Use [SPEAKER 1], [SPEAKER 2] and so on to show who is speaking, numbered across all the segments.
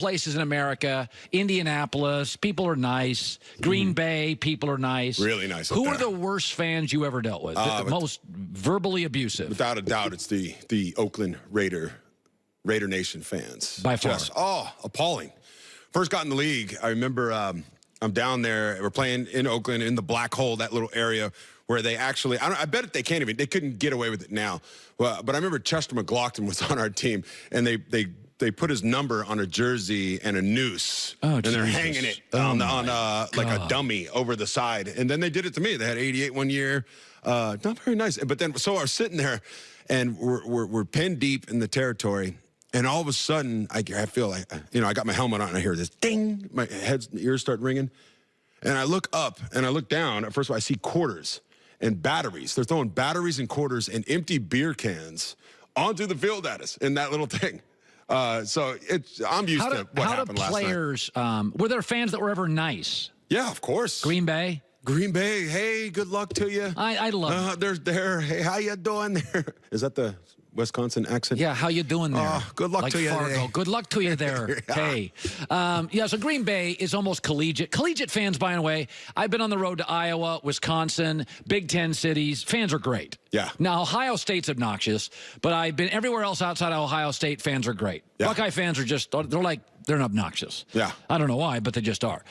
[SPEAKER 1] places in America. Indianapolis, people are nice. Green Bay, people are nice.
[SPEAKER 2] Really nice.
[SPEAKER 1] Who are the worst fans you ever dealt with? The most verbally abusive?
[SPEAKER 2] Without a doubt, it's the Oakland Raider Nation fans.
[SPEAKER 1] By far.
[SPEAKER 2] Just, appalling. First got in the league, I remember I'm down there. We're playing in Oakland in the black hole, that little area where they actually, I bet they couldn't get away with it now. Well, but I remember Chester McLaughlin was on our team, and they put his number on a jersey and a noose, and they're hanging it on like a dummy over the side. And then they did it to me. They had 88 one year. Not very nice. But then, so I was sitting there, and we're pinned deep in the territory. And all of a sudden, I feel like, I got my helmet on, and I hear this ding. My ears start ringing. And I look up, and I look down. First of all, I see quarters and batteries. They're throwing batteries and quarters and empty beer cans onto the field at us in that little thing. So I'm used to what happened last night.
[SPEAKER 1] How do players, were there fans that were ever nice?
[SPEAKER 2] Yeah, of course.
[SPEAKER 1] Green Bay?
[SPEAKER 2] Green Bay, hey, good luck to you.
[SPEAKER 1] I love
[SPEAKER 2] it. Hey, how you doing there? Is that the Wisconsin accent?
[SPEAKER 1] Yeah, how you doing there?
[SPEAKER 2] Good luck to you.
[SPEAKER 1] Fargo. Good luck to you there.
[SPEAKER 2] Yeah.
[SPEAKER 1] Hey. So Green Bay is almost collegiate. Collegiate fans, by the way, I've been on the road to Iowa, Wisconsin, Big Ten cities. Fans are great.
[SPEAKER 2] Yeah.
[SPEAKER 1] Now, Ohio State's obnoxious, but I've been everywhere else outside of Ohio State. Fans are great. Yeah. Buckeye fans are just, they're obnoxious.
[SPEAKER 2] Yeah.
[SPEAKER 1] I don't know why, but they just are.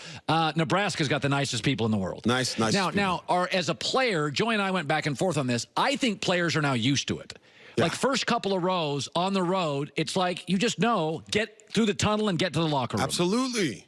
[SPEAKER 1] Nebraska's got the nicest people in the world.
[SPEAKER 2] Nice.
[SPEAKER 1] Now, as a player, Joey and I went back and forth on this. I think players are now used to it. Yeah. Like first couple of rows on the road, it's like you just know, get through the tunnel and get to the locker room.
[SPEAKER 2] Absolutely.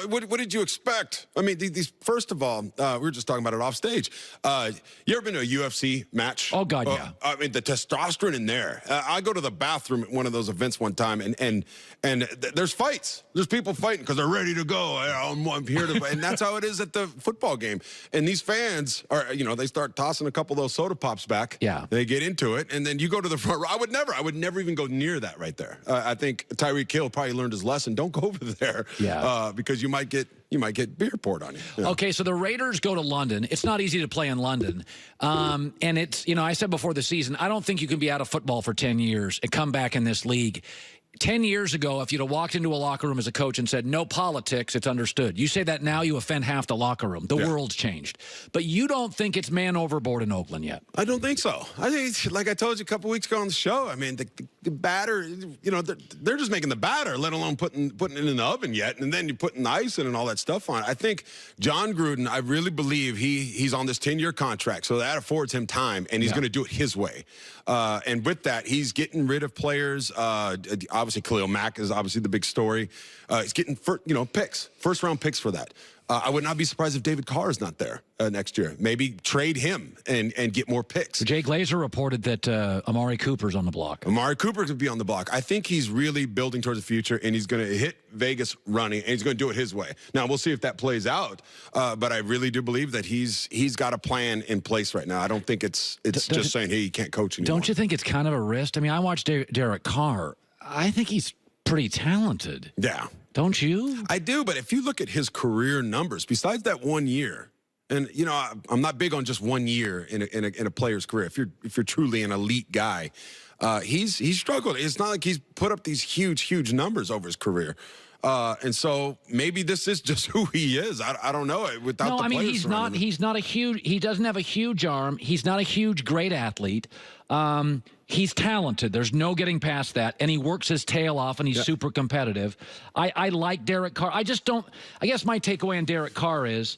[SPEAKER 2] What did you expect? I mean, these first of all, we were just talking about it off stage. You ever been to a UFC match?
[SPEAKER 1] Oh, God, yeah.
[SPEAKER 2] I mean, the testosterone in there. I go to the bathroom at one of those events one time, and there's fights. There's people fighting because they're ready to go. I'm here to, and that's how it is at the football game. And these fans are, they start tossing a couple of those soda pops back.
[SPEAKER 1] Yeah.
[SPEAKER 2] They get into it, and then you go to the front row. I would never even go near that right there. I think Tyreek Hill probably learned his lesson. Don't go over there.
[SPEAKER 1] Yeah.
[SPEAKER 2] Because you might get beer poured on you. Yeah.
[SPEAKER 1] Okay, so the Raiders go to London. It's not easy to play in London. And it's, I said before the season, I don't think you can be out of football for 10 years and come back in this league. 10 years ago, if you'd have walked into a locker room as a coach and said, no politics, it's understood. You say that now, you offend half the locker room. The world's changed. But you don't think it's man overboard in Oakland yet?
[SPEAKER 2] I don't think so. I think, like I told you a couple weeks ago on the show, I mean, the batter, they're just making the batter, let alone putting it in the oven yet, and then you're putting the ice in and all that stuff on it. I think Jon Gruden, I really believe he's on this 10-year contract, so that affords him time, and he's going to do it his way. And with that, he's getting rid of players. Obviously, Khalil Mack is obviously the big story. He's getting picks, first-round picks for that. I would not be surprised if David Carr is not there next year. Maybe trade him and get more picks.
[SPEAKER 1] Jay Glazer reported that Amari Cooper's on the block.
[SPEAKER 2] Amari Cooper could be on the block. I think he's really building towards the future, and he's going to hit Vegas running, and he's going to do it his way. Now, we'll see if that plays out, but I really do believe that he's got a plan in place right now. I don't think it's just saying, hey, you can't coach anymore.
[SPEAKER 1] Don't you think it's kind of a risk? I mean, I watched Derek Carr. I think he's pretty talented.
[SPEAKER 2] Yeah.
[SPEAKER 1] Don't you?
[SPEAKER 2] I do, but if you look at his career numbers, besides that 1 year, and I'm not big on just 1 year in a player's career. If you're truly an elite guy, he's struggled. It's not like he's put up these huge numbers over his career. And so maybe this is just who he is. I don't know. Without the players
[SPEAKER 1] he's not a huge. He doesn't have a huge arm. He's not a huge, great athlete. He's talented. There's no getting past that. And he works his tail off, and he's super competitive. I like Derek Carr. I just don't. I guess my takeaway on Derek Carr is,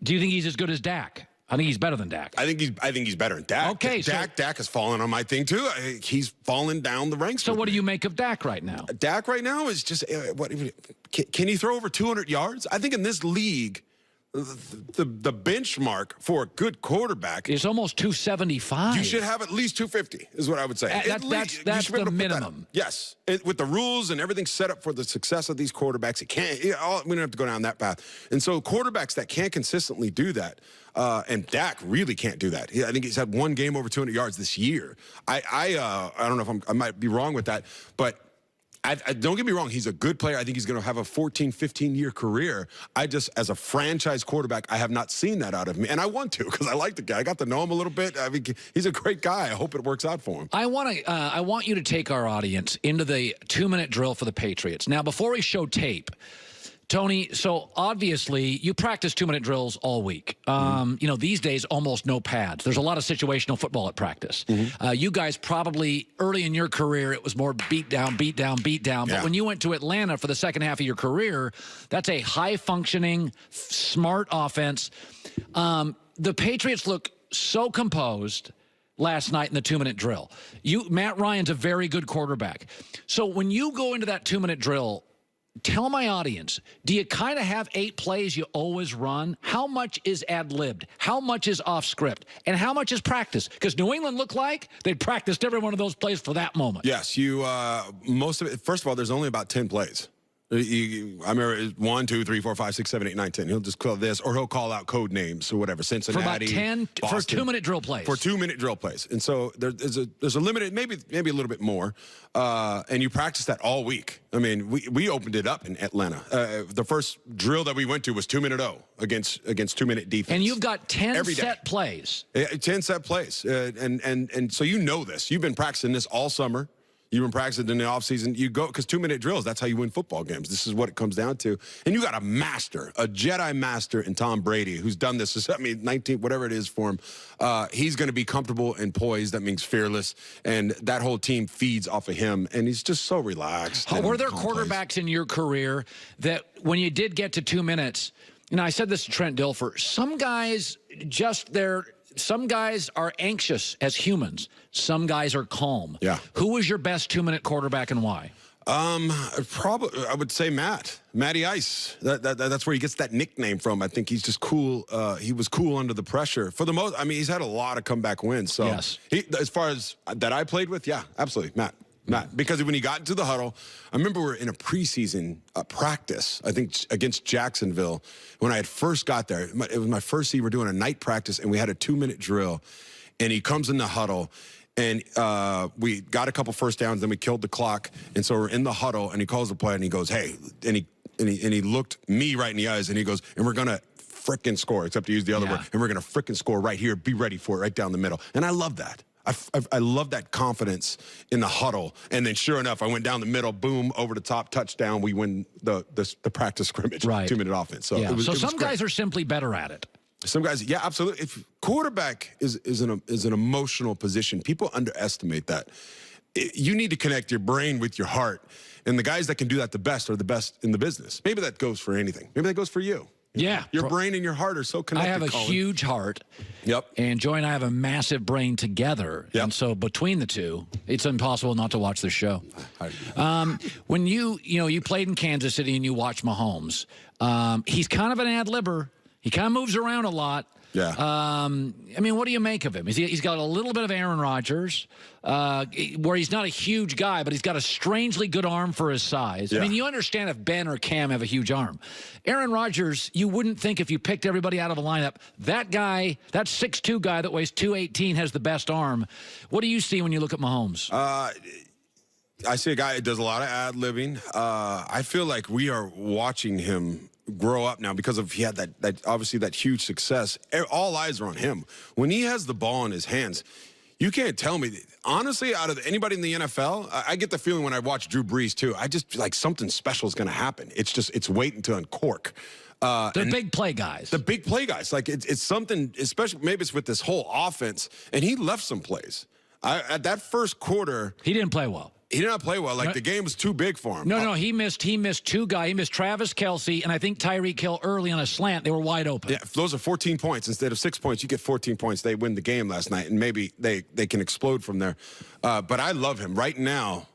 [SPEAKER 1] do you think he's as good as Dak? I think he's better than Dak.
[SPEAKER 2] I think he's better than Dak.
[SPEAKER 1] Okay,
[SPEAKER 2] Dak has fallen on my thing too. He's fallen down the ranks.
[SPEAKER 1] So what do you make of Dak right now?
[SPEAKER 2] Dak right now is just can he throw over 200 yards? I think in this league, the benchmark for a good quarterback
[SPEAKER 1] is almost 275.
[SPEAKER 2] You should have at least 250, is what I would say.
[SPEAKER 1] That's the minimum.
[SPEAKER 2] Yes, with the rules and everything set up for the success of these quarterbacks, we don't have to go down that path. And so quarterbacks that can't consistently do that, and Dak really can't do that. I think he's had one game over 200 yards this year. I don't know if I might be wrong with that, but Don't get me wrong. He's a good player. I think he's going to have a 14, 15-year career. I just, as a franchise quarterback, I have not seen that out of him. And I want to because I like the guy. I got to know him a little bit. I mean, he's a great guy. I hope it works out for him.
[SPEAKER 1] I want you to take our audience into the 2-minute drill for the Patriots. Now, before we show tape, Tony, so obviously you practice 2-minute drills all week. You know, these days, almost no pads. There's a lot of situational football at practice. You guys probably, early in your career, it was more beat down, beat down, beat down. But when you went to Atlanta for the second half of your career, that's a high-functioning, smart offense. The Patriots look so composed last night in the 2-minute drill. Matt Ryan's a very good quarterback. So when you go into that 2-minute drill, tell my audience, do you kind of have 8 plays you always run? How much is ad-libbed? How much is off script? And how much is practice? Because New England looked like they practiced every one of those plays for that moment.
[SPEAKER 2] Yes, most of it, first of all, there's only about 10 plays. I remember 1, 2, 3, 4, 5, 6, 7, 8, 9, 10. He'll just call this, or he'll call out code names or whatever. Cincinnati,
[SPEAKER 1] for about 10
[SPEAKER 2] Boston,
[SPEAKER 1] for 2-minute drill plays.
[SPEAKER 2] For 2-minute drill plays, and so there's a limited, maybe a little bit more, and you practice that all week. I mean, we opened it up in Atlanta. The first drill that we went to was 2-minute against 2-minute defense.
[SPEAKER 1] And you've got 10 set plays.
[SPEAKER 2] 10 set plays, and so you know this. You've been practicing this all summer. You've been practicing in the offseason. You go, because 2-minute drills, that's how you win football games. This is what it comes down to. And you got a master, a Jedi master in Tom Brady, who's done this, 19, whatever it is for him. He's going to be comfortable and poised. That means fearless. And that whole team feeds off of him. And he's just so relaxed.
[SPEAKER 1] Were there quarterbacks in your career that when you did get to 2 minutes, I said this to Trent Dilfer, some guys some guys are anxious as humans. Some guys are calm.
[SPEAKER 2] Yeah.
[SPEAKER 1] Who was your best 2-minute quarterback and why?
[SPEAKER 2] Probably, I would say Matty Ice. That's where he gets that nickname from. I think he's just cool. He was cool under the pressure. For the most, he's had a lot of comeback wins. So
[SPEAKER 1] yes.
[SPEAKER 2] As far as that I played with, yeah, absolutely, Matt. Because when he got into the huddle, I remember we were in a preseason practice, I think against Jacksonville, when I had first got there. It was my first year. We were doing a night practice, and we had a 2-minute drill. And he comes in the huddle, and we got a couple first downs, then we killed the clock. And so we're in the huddle, and he calls the play, and he goes, hey, and he looked me right in the eyes, and he goes, and we're going to frickin' score, except to use the other word, and we're going to frickin' score right here. Be ready for it right down the middle. And I love that. I love that confidence in the huddle. And then sure enough, I went down the middle, boom, over the top, touchdown. We win the practice scrimmage, 2-minute offense. So,
[SPEAKER 1] yeah. Some guys are simply better at it.
[SPEAKER 2] Some guys, yeah, absolutely. If quarterback is an emotional position, people underestimate that. You need to connect your brain with your heart. And the guys that can do that the best are the best in the business. Maybe that goes for anything. Maybe that goes for you.
[SPEAKER 1] Yeah.
[SPEAKER 2] Your brain and your heart are so connected,
[SPEAKER 1] I have a
[SPEAKER 2] Colin.
[SPEAKER 1] huge heart.
[SPEAKER 2] Yep.
[SPEAKER 1] And Joy and I have a massive brain together.
[SPEAKER 2] Yep.
[SPEAKER 1] And so between the two, it's impossible not to watch the show. When you played in Kansas City and you watched Mahomes, he's kind of an ad-libber. He kind of moves around a lot.
[SPEAKER 2] Yeah.
[SPEAKER 1] What do you make of him? He's got a little bit of Aaron Rodgers, where he's not a huge guy, but he's got a strangely good arm for his size.
[SPEAKER 2] Yeah.
[SPEAKER 1] You understand if Ben or Cam have a huge arm. Aaron Rodgers, you wouldn't think if you picked everybody out of a lineup, that guy, that 6'2" guy that weighs 218 has the best arm. What do you see when you look at Mahomes?
[SPEAKER 2] I see a guy that does a lot of ad-libbing. I feel like we are watching him grow up now because he had that obviously that huge success. All eyes are on him. When he has the ball in his hands, you can't tell me. Honestly, out of anybody in the NFL, I get the feeling when I watch Drew Brees too, I just feel like something special is going to happen. It's waiting to uncork.
[SPEAKER 1] The big play guys.
[SPEAKER 2] The big play guys. Like it's something, especially maybe it's with this whole offense. And he left some plays. At that first quarter,
[SPEAKER 1] he didn't play well.
[SPEAKER 2] He did not play well. Like, the game was too big for him.
[SPEAKER 1] No, he missed 2 guys. He missed Travis Kelce, and I think Tyreek Hill early on a slant. They were wide open.
[SPEAKER 2] Yeah, if those are 14 points. Instead of 6 points, you get 14 points. They win the game last night, and maybe they can explode from there. But I love him. Right now,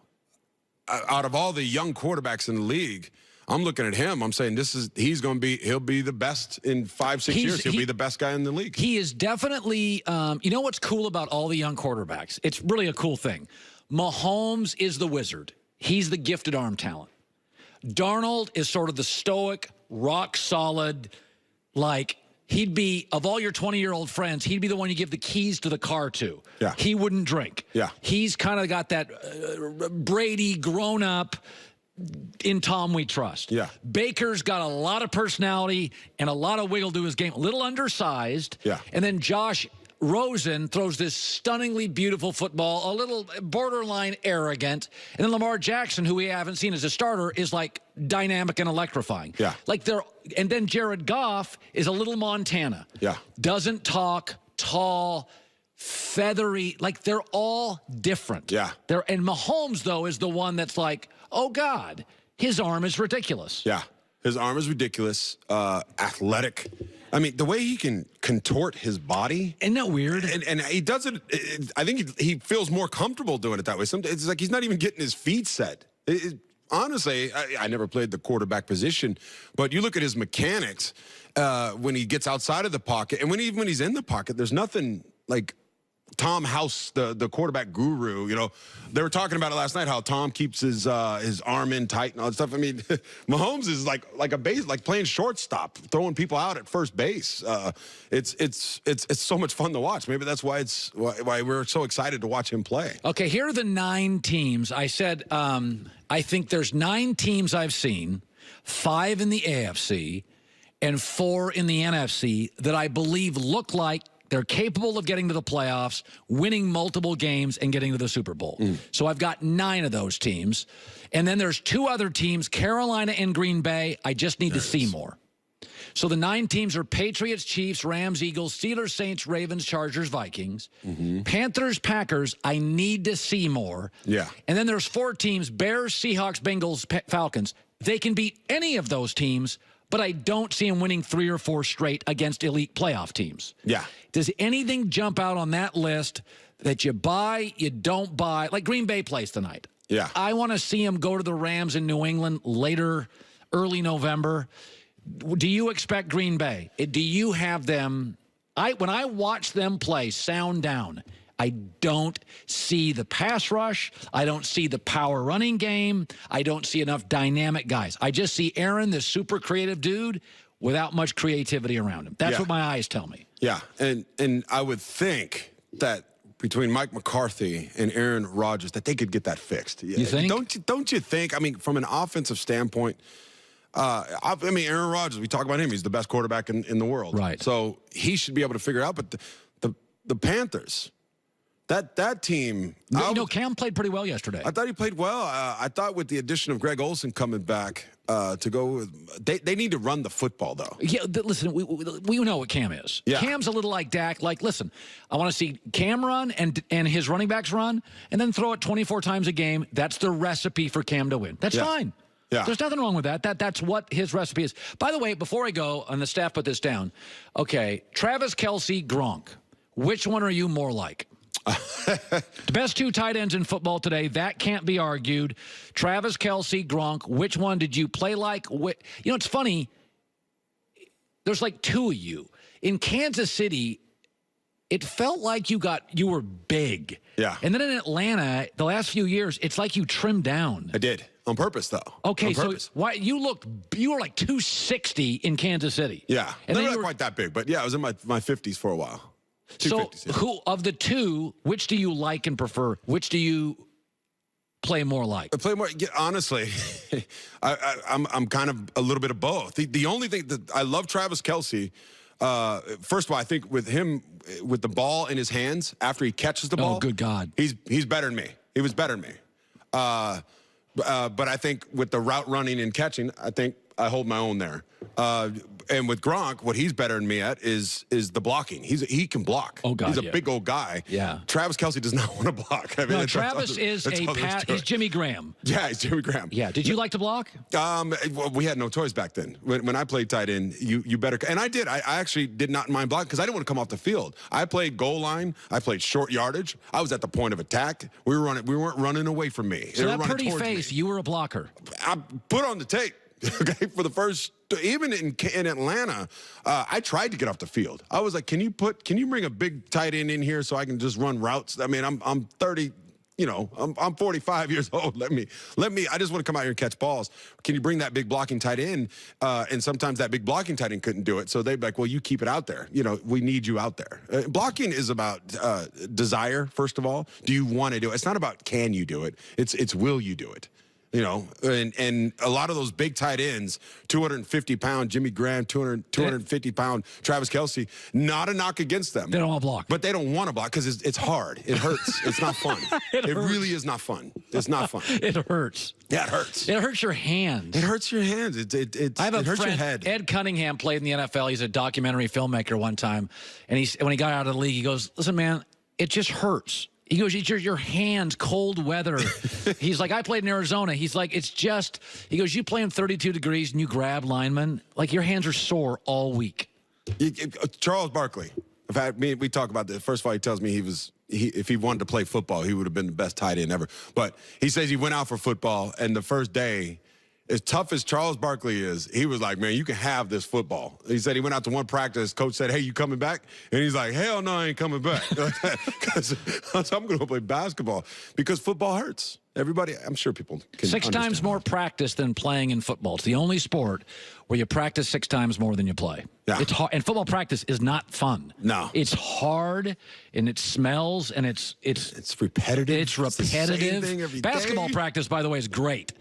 [SPEAKER 2] out of all the young quarterbacks in the league, I'm looking at him. I'm saying he'll be the best in 5-6 years. He'll be the best guy in the league. He
[SPEAKER 1] is definitely, you know what's cool about all the young quarterbacks? It's really a cool thing. Mahomes is the wizard. He's the gifted arm talent. Darnold is sort of the stoic, rock solid, like he'd be, of all your 20-year-old friends, he'd be the one you give the keys to the car to.
[SPEAKER 2] Yeah.
[SPEAKER 1] He wouldn't drink.
[SPEAKER 2] Yeah.
[SPEAKER 1] He's kind of got that Brady grown-up, in Tom we trust.
[SPEAKER 2] Yeah.
[SPEAKER 1] Baker's got a lot of personality and a lot of wiggle to his game. A little undersized.
[SPEAKER 2] Yeah.
[SPEAKER 1] And then Josh Rosen throws this stunningly beautiful football, a little borderline arrogant. And then Lamar Jackson, who we haven't seen as a starter, is like dynamic and electrifying.
[SPEAKER 2] Yeah.
[SPEAKER 1] And then Jared Goff is a little Montana.
[SPEAKER 2] Yeah.
[SPEAKER 1] Doesn't talk, tall, feathery. Like, they're all different.
[SPEAKER 2] Yeah.
[SPEAKER 1] And Mahomes, though, is the one that's like, oh, God, his arm is ridiculous.
[SPEAKER 2] Yeah. His arm is ridiculous, athletic. I mean, the way he can contort his body.
[SPEAKER 1] Isn't that weird?
[SPEAKER 2] And he does it, I think he feels more comfortable doing it that way. Sometimes it's like he's not even getting his feet set. Honestly, I never played the quarterback position, but you look at his mechanics when he gets outside of the pocket, and when he's in the pocket, there's nothing like Tom House, the quarterback guru. You know, they were talking about it last night, how Tom keeps his arm in tight and all that stuff. I mean, Mahomes is like playing shortstop, throwing people out at first base. It's so much fun to watch. Maybe that's why why we're so excited to watch him play.
[SPEAKER 1] Okay, here are the 9 teams. I said I think there's 9 teams I've seen, 5 in the AFC and 4 in the NFC that I believe look like they're capable of getting to the playoffs, winning multiple games, and getting to the Super Bowl. So I've got 9 of those teams. And then there's 2 other teams, Carolina and Green Bay. I just need to see more. So the 9 teams are Patriots, Chiefs, Rams, Eagles, Steelers, Saints, Ravens, Chargers, Vikings. Panthers, Packers, I need to see more.
[SPEAKER 2] Yeah.
[SPEAKER 1] And then there's 4 teams, Bears, Seahawks, Bengals, Falcons. They can beat any of those teams, but I don't see them winning 3 or 4 straight against elite playoff teams.
[SPEAKER 2] Yeah.
[SPEAKER 1] Does anything jump out on that list that you buy, you don't buy? Like Green Bay plays tonight.
[SPEAKER 2] Yeah.
[SPEAKER 1] I want to see them go to the Rams in New England later, early November. Do you expect Green Bay? Do you have them? When I watch them play sound down, I don't see the pass rush. I don't see the power running game. I don't see enough dynamic guys. I just see Aaron, this super creative dude, without much creativity around him. That's what my eyes tell me.
[SPEAKER 2] Yeah, and I would think that between Mike McCarthy and Aaron Rodgers, that they could get that fixed.
[SPEAKER 1] You think?
[SPEAKER 2] Don't you think? I mean, from an offensive standpoint, I mean, Aaron Rodgers, we talk about him. He's the best quarterback in the world.
[SPEAKER 1] Right.
[SPEAKER 2] So he should be able to figure it out. But the Panthers, that team.
[SPEAKER 1] Cam played pretty well yesterday.
[SPEAKER 2] I thought he played well. I thought with the addition of Greg Olsen coming back to go, they need to run the football, though.
[SPEAKER 1] Yeah, listen, we know what Cam is.
[SPEAKER 2] Yeah.
[SPEAKER 1] Cam's a little like Dak. Like, listen, I want to see Cam run and his running backs run and then throw it 24 times a game. That's the recipe for Cam to win. That's fine.
[SPEAKER 2] Yeah.
[SPEAKER 1] There's nothing wrong with that. That's what his recipe is. By the way, before I go, and the staff put this down, okay, Travis Kelce, Gronk, which one are you more like? The best 2 tight ends in football today, that can't be argued. Travis Kelce, Gronk, which one did you play like? You know, it's funny. There's like 2 of you. In Kansas City, it felt like you were big.
[SPEAKER 2] Yeah.
[SPEAKER 1] And then in Atlanta, the last few years, it's like you trimmed down.
[SPEAKER 2] I did. On purpose, though.
[SPEAKER 1] Okay,
[SPEAKER 2] on
[SPEAKER 1] so
[SPEAKER 2] purpose.
[SPEAKER 1] why you were like 260 in Kansas City.
[SPEAKER 2] Yeah.
[SPEAKER 1] And then
[SPEAKER 2] not quite that big, but yeah, I was in my 50s for a while.
[SPEAKER 1] So
[SPEAKER 2] 250s, yeah.
[SPEAKER 1] who of the 2, which do you like and prefer? Which do you play more like?
[SPEAKER 2] I play more. Honestly, I'm kind of a little bit of both. The only thing that I love Travis Kelce. First of all, I think with him with the ball in his hands after he catches the ball.
[SPEAKER 1] Oh, good God!
[SPEAKER 2] He's better than me. He was better than me. But I think with the route running and catching, I think I hold my own there. And with Gronk, what he's better than me at is the blocking. He can block.
[SPEAKER 1] Oh, God,
[SPEAKER 2] he's a big old guy.
[SPEAKER 1] Yeah.
[SPEAKER 2] Travis Kelce does not want to block. I mean,
[SPEAKER 1] No, Travis is he's Jimmy Graham.
[SPEAKER 2] Yeah, he's Jimmy Graham.
[SPEAKER 1] Yeah. Did you like to block?
[SPEAKER 2] Well, we had no toys back then. When I played tight end, you better. And I did. I actually did not mind blocking because I didn't want to come off the field. I played goal line. I played short yardage. I was at the point of attack. We weren't running away from me.
[SPEAKER 1] So that pretty face, you were a blocker.
[SPEAKER 2] I put on the tape. Okay, for the first, even in Atlanta, I tried to get off the field. I was like, can you bring a big tight end in here so I can just run routes? I mean, I'm 30, you know, I'm 45 years old. Let me, I just want to come out here and catch balls. Can you bring that big blocking tight end? And sometimes that big blocking tight end couldn't do it. So they'd be like, well, you keep it out there. You know, we need you out there. Blocking is about desire, first of all. Do you want to do it? It's not about can you do it. It's will you do it? You know, and a lot of those big tight ends, 250-pound Jimmy Graham, 250-pound Travis Kelce, not a knock against them.
[SPEAKER 1] They don't want to block.
[SPEAKER 2] But they don't want to block because it's hard. It hurts. It's not fun. It really is not fun. It's not fun.
[SPEAKER 1] It hurts.
[SPEAKER 2] Yeah, it hurts.
[SPEAKER 1] It hurts your hands.
[SPEAKER 2] It hurts your hands.
[SPEAKER 1] I have a
[SPEAKER 2] hurts
[SPEAKER 1] friend,
[SPEAKER 2] your head.
[SPEAKER 1] Ed Cunningham, played in the NFL. He's a documentary filmmaker one time. And when he got out of the league, he goes, listen, man, it just hurts. He goes, it's your hands, cold weather. He's like, I played in Arizona. He's like, it's just, he goes, you play in 32 degrees and you grab linemen, like your hands are sore all week.
[SPEAKER 2] Charles Barkley. In fact, we talk about this. First of all, he tells me if he wanted to play football, he would have been the best tight end ever. But he says he went out for football, and the first day, as tough as Charles Barkley is, he was like, man, you can have this football. He said he went out to one practice. Coach said, hey, you coming back? And he's like, hell no, I ain't coming back. Because I'm going to play basketball. Because football hurts. Everybody, I'm sure people can
[SPEAKER 1] 6 times more practice than playing in football. It's the only sport where you practice 6 times more than you play.
[SPEAKER 2] Yeah.
[SPEAKER 1] It's hard, and football practice is not fun.
[SPEAKER 2] No.
[SPEAKER 1] It's hard, and it smells, and it's
[SPEAKER 2] repetitive.
[SPEAKER 1] It's repetitive.
[SPEAKER 2] It's the same thing every
[SPEAKER 1] Basketball
[SPEAKER 2] day.
[SPEAKER 1] practice, by the way, is great.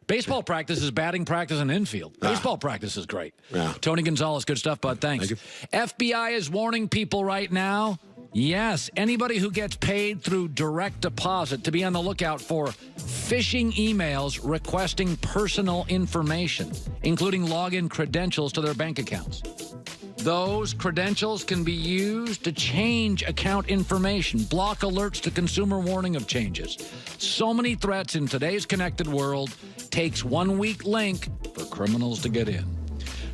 [SPEAKER 1] Baseball practice is batting practice and infield. Baseball practice is great.
[SPEAKER 2] Yeah.
[SPEAKER 1] Tony Gonzalez, good stuff, bud. Thanks.
[SPEAKER 2] Thank
[SPEAKER 1] FBI is warning people right now. Yes, anybody who gets paid through direct deposit to be on the lookout for phishing emails requesting personal information, including login credentials to their bank accounts. Those credentials can be used to change account information, block alerts to consumer warning of changes. So many threats in today's connected world. Takes 1 weak link for criminals to get in.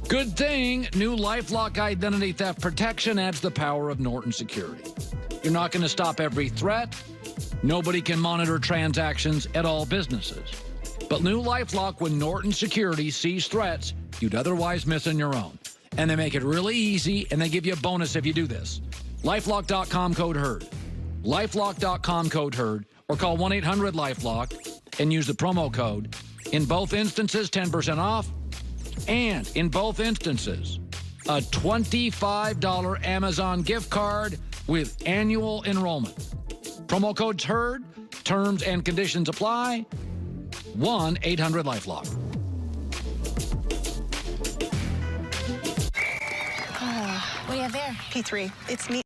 [SPEAKER 1] Good thing new LifeLock identity theft protection adds the power of Norton Security. You're not going to stop every threat. Nobody can monitor transactions at all businesses. But new LifeLock with Norton Security sees threats you'd otherwise miss on your own. And they make it really easy, and they give you a bonus if you do this. LifeLock.com code HERD. LifeLock.com code HERD, or call 1-800-LifeLock and use the promo code. In both instances, 10% off. And in both instances, a $25 Amazon gift card with annual enrollment. Promo code's HERD. Terms and conditions apply. 1-800-LifeLock.
[SPEAKER 3] What do you have there?
[SPEAKER 4] P3. It's me.